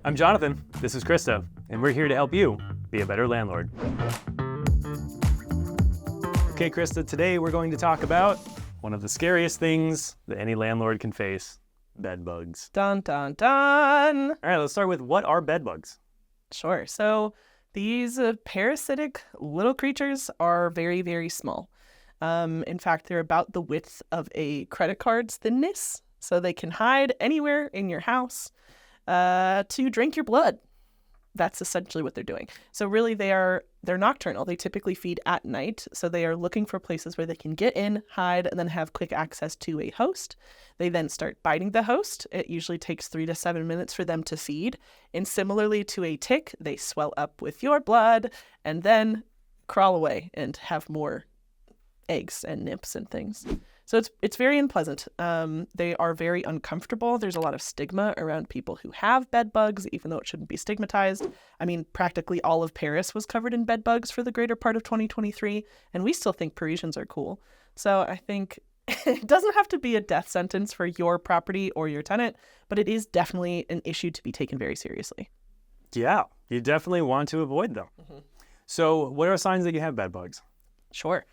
I'm Jonathan, this is Krista, and we're here to help you be a better landlord. Okay, Krista, today we're going to talk about one of the scariest things that any landlord can face, bed bugs. Dun, dun, dun. All right, let's start with what are bed bugs? Sure. So these parasitic little creatures are very, very small. In fact, they're about the width of a credit card's thinness, so they can hide anywhere in your house to drink your blood. That's essentially what they're doing. So really, they're nocturnal. They typically feed at night, so they are looking for places where they can get in, hide, and then have quick access to a host. They then start biting the host. It usually takes 3 to 7 minutes for them to feed. And similarly to a tick, they swell up with your blood and then crawl away and have more eggs and nymphs and things. So it's very unpleasant. They are very uncomfortable. There's a lot of stigma around people who have bed bugs, even though it shouldn't be stigmatized. I mean, practically all of Paris was covered in bed bugs for the greater part of 2023, and we still think Parisians are cool. So I think it doesn't have to be a death sentence for your property or your tenant, but it is definitely an issue to be taken very seriously. Yeah, you definitely want to avoid them. Mm-hmm. So what are signs that you have bed bugs? Sure.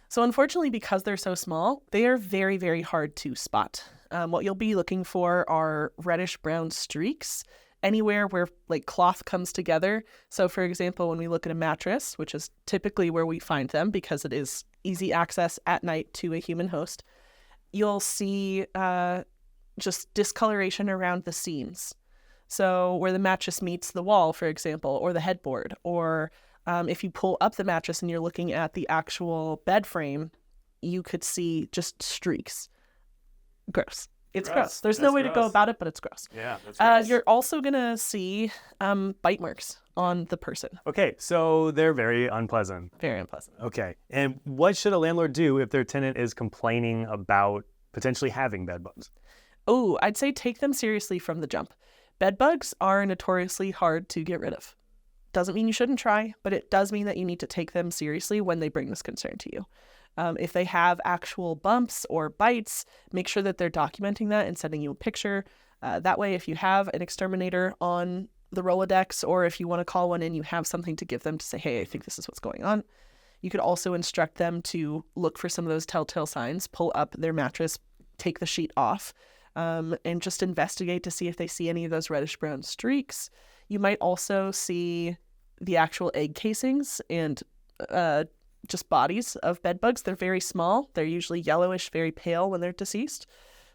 So unfortunately, because they're so small, they are very, very hard to spot. What you'll be looking for are reddish-brown streaks anywhere where like cloth comes together. So for example, when we look at a mattress, which is typically where we find them because it is easy access at night to a human host, you'll see just discoloration around the seams. So where the mattress meets the wall, for example, or the headboard, or if you pull up the mattress and you're looking at the actual bed frame, you could see just streaks. Gross. It's gross. There's no way to go about it, but it's gross. Yeah, that's gross. You're also going to see bite marks on the person. Okay, so they're very unpleasant. Very unpleasant. Okay, and what should a landlord do if their tenant is complaining about potentially having bed bugs? Oh, I'd say take them seriously from the jump. Bed bugs are notoriously hard to get rid of. Doesn't mean you shouldn't try, but it does mean that you need to take them seriously when they bring this concern to you. If they have actual bumps or bites, make sure that they're documenting that and sending you a picture. That way, if you have an exterminator on the Rolodex, or if you want to call one in, you have something to give them to say, hey, I think this is what's going on. You could also instruct them to look for some of those telltale signs, pull up their mattress, take the sheet off, and just investigate to see if they see any of those reddish-brown streaks. You might also see the actual egg casings and just bodies of bed bugs. They're very small. They're usually yellowish, very pale when they're deceased.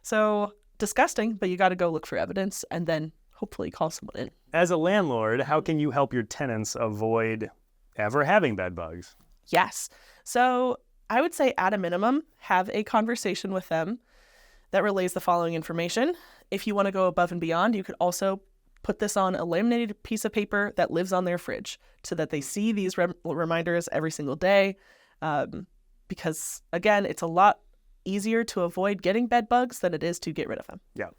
So disgusting, but you got to go look for evidence and then hopefully call someone in. As a landlord, how can you help your tenants avoid ever having bed bugs? Yes. So I would say at a minimum, have a conversation with them that relays the following information. If you want to go above and beyond, you could also put this on a laminated piece of paper that lives on their fridge so that they see these reminders every single day. Because, again, it's a lot easier to avoid getting bed bugs than it is to get rid of them. Yeah.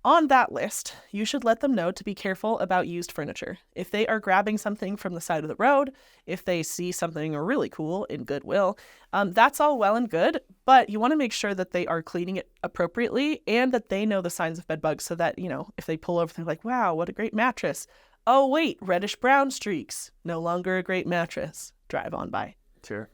On that list, you should let them know to be careful about used furniture. If they are grabbing something from the side of the road, if they see something really cool in Goodwill, that's all well and good, but you want to make sure that they are cleaning it appropriately and that they know the signs of bed bugs so that, you know, if they pull over, they're like, wow, what a great mattress. Oh, wait, reddish brown streaks. No longer a great mattress. Drive on by. Sure.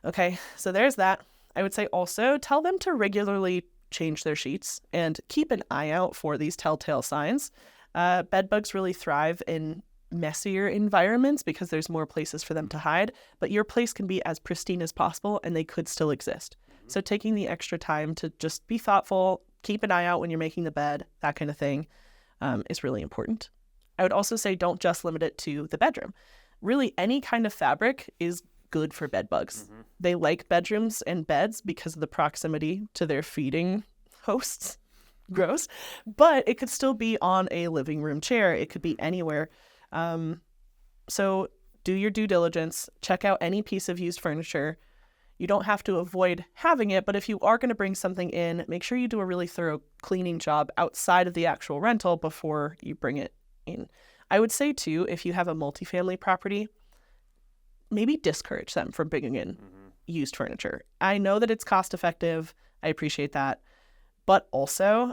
Okay, so there's that. I would say also tell them to regularly change their sheets and keep an eye out for these telltale signs. Bed bugs really thrive in messier environments because there's more places for them to hide, but your place can be as pristine as possible and they could still exist. Mm-hmm. So taking the extra time to just be thoughtful, keep an eye out when you're making the bed, that kind of thing, is really important. I would also say don't just limit it to the bedroom. Really, any kind of fabric is good for bed bugs. Mm-hmm. They like bedrooms and beds because of the proximity to their feeding hosts. Gross. But it could still be on a living room chair. It could be anywhere. So do your due diligence. Check out any piece of used furniture. You don't have to avoid having it, but if you are going to bring something in, make sure you do a really thorough cleaning job outside of the actual rental before you bring it in. I would say, too, if you have a multifamily property, maybe discourage them from bringing in used furniture. I know that it's cost effective. I appreciate that. But also,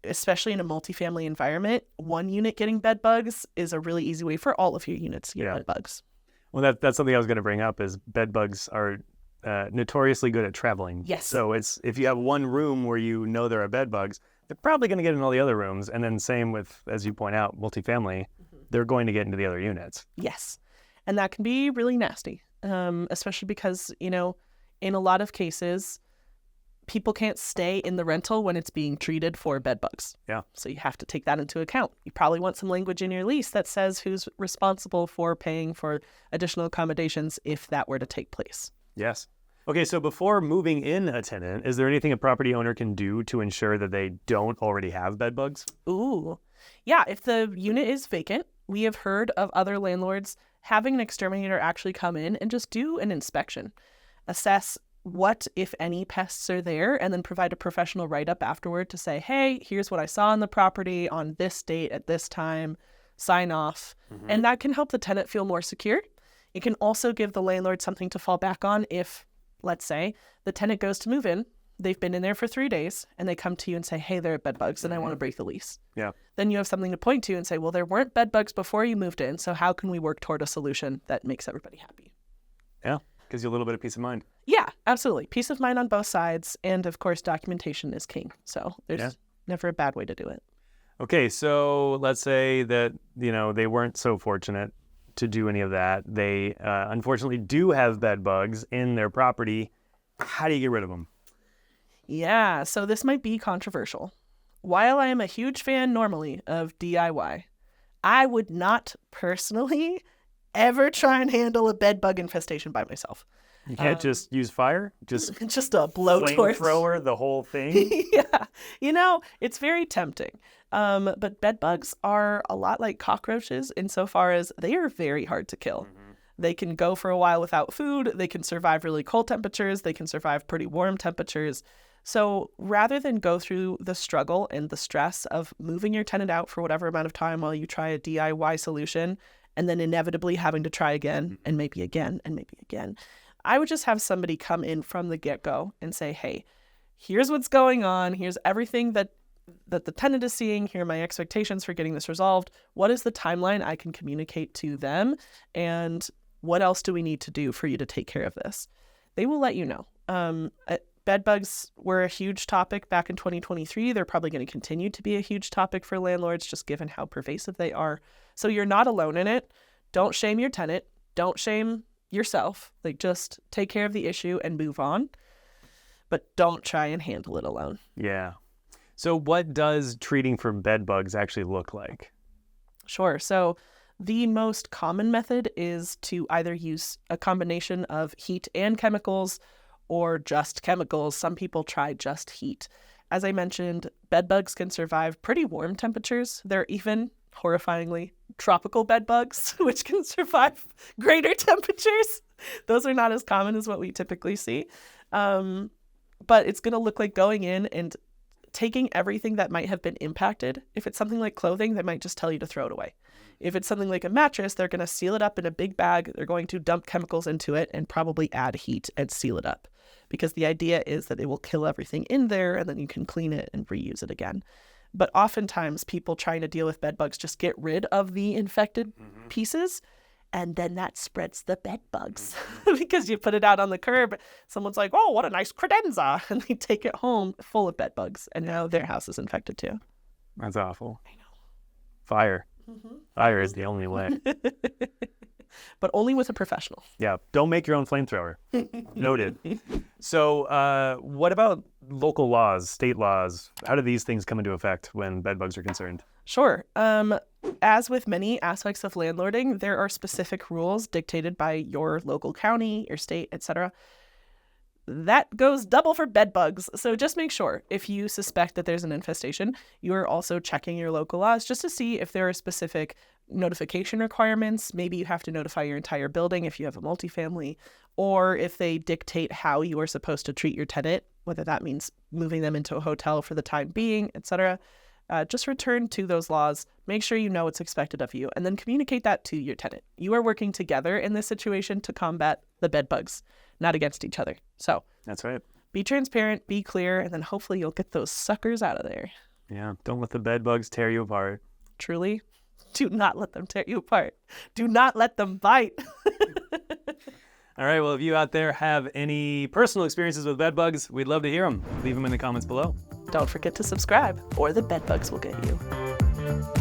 especially in a multifamily environment, one unit getting bed bugs is a really easy way for all of your units to get bed bugs. Well, that's something I was going to bring up is bed bugs are notoriously good at traveling. Yes. So if you have one room where you know there are bed bugs, they're probably going to get in all the other rooms. And then same with, as you point out, multifamily, they're going to get into the other units. Yes. And that can be really nasty, especially because, in a lot of cases, people can't stay in the rental when it's being treated for bed bugs. Yeah. So you have to take that into account. You probably want some language in your lease that says who's responsible for paying for additional accommodations if that were to take place. Yes. Okay, so before moving in a tenant, is there anything a property owner can do to ensure that they don't already have bed bugs? Ooh. Yeah, if the unit is vacant, we have heard of other landlords having an exterminator actually come in and just do an inspection, assess what, if any, pests are there, and then provide a professional write-up afterward to say, hey, here's what I saw on the property on this date at this time, sign off. And that can help the tenant feel more secure. It can also give the landlord something to fall back on if, let's say, the tenant goes to move in, they've been in there for 3 days, and they come to you and say, hey, there are bed bugs, and I want to break the lease. Yeah. Then you have something to point to and say, well, there weren't bed bugs before you moved in, so how can we work toward a solution that makes everybody happy? Yeah, gives you a little bit of peace of mind. Yeah, absolutely. Peace of mind on both sides. And of course, documentation is king. So there's never a bad way to do it. Okay, so let's say that, they weren't so fortunate to do any of that. They unfortunately do have bed bugs in their property. How do you get rid of them? Yeah, so this might be controversial. While I am a huge fan normally of DIY, I would not personally ever try and handle a bed bug infestation by myself. You can't just use fire? Just a blowtorch. Flamethrower the whole thing? Yeah. It's very tempting. But bed bugs are a lot like cockroaches insofar as they are very hard to kill. They can go for a while without food. They can survive really cold temperatures. They can survive pretty warm temperatures. So rather than go through the struggle and the stress of moving your tenant out for whatever amount of time while you try a DIY solution and then inevitably having to try again and maybe again and maybe again, I would just have somebody come in from the get-go and say, hey, here's what's going on. Here's everything that the tenant is seeing. Here are my expectations for getting this resolved. What is the timeline I can communicate to them? And what else do we need to do for you to take care of this? They will let you know. Bed bugs were a huge topic back in 2023. They're probably going to continue to be a huge topic for landlords, just given how pervasive they are. So you're not alone in it. Don't shame your tenant. Don't shame yourself. Just take care of the issue and move on. But don't try and handle it alone. Yeah. So what does treating for bed bugs actually look like? Sure. So the most common method is to either use a combination of heat and chemicals or just chemicals. Some people try just heat. As I mentioned, bed bugs can survive pretty warm temperatures. There are even, horrifyingly, tropical bed bugs, which can survive greater temperatures. Those are not as common as what we typically see. But it's going to look like going in and taking everything that might have been impacted. If it's something like clothing, they might just tell you to throw it away. If it's something like a mattress, they're going to seal it up in a big bag. They're going to dump chemicals into it and probably add heat and seal it up. Because the idea is that it will kill everything in there and then you can clean it and reuse it again. But oftentimes people trying to deal with bed bugs just get rid of the infected pieces, and then that spreads the bed bugs because you put it out on the curb. Someone's like, oh, what a nice credenza. And they take it home full of bed bugs. And now their house is infected too. That's awful. I know. Fire. Fire is the only way. But only with a professional. Yeah. Don't make your own flamethrower. Noted. So what about local laws, state laws? How do these things come into effect when bed bugs are concerned? Sure. As with many aspects of landlording, there are specific rules dictated by your local county, your state, etc. That goes double for bed bugs. So just make sure if you suspect that there's an infestation, you are also checking your local laws just to see if there are specific notification requirements. Maybe you have to notify your entire building if you have a multifamily, or if they dictate how you are supposed to treat your tenant, whether that means moving them into a hotel for the time being, etc. Just return to those laws, make sure you know what's expected of you, and then communicate that to your tenant. You are working together in this situation to combat the bed bugs, not against each other. So that's right. Be transparent, be clear, and then hopefully you'll get those suckers out of there. Yeah, don't let the bed bugs tear you apart. Truly, do not let them tear you apart. Do not let them bite. All right, well, if you out there have any personal experiences with bed bugs, we'd love to hear them. Leave them in the comments below. Don't forget to subscribe, or the bed bugs will get you.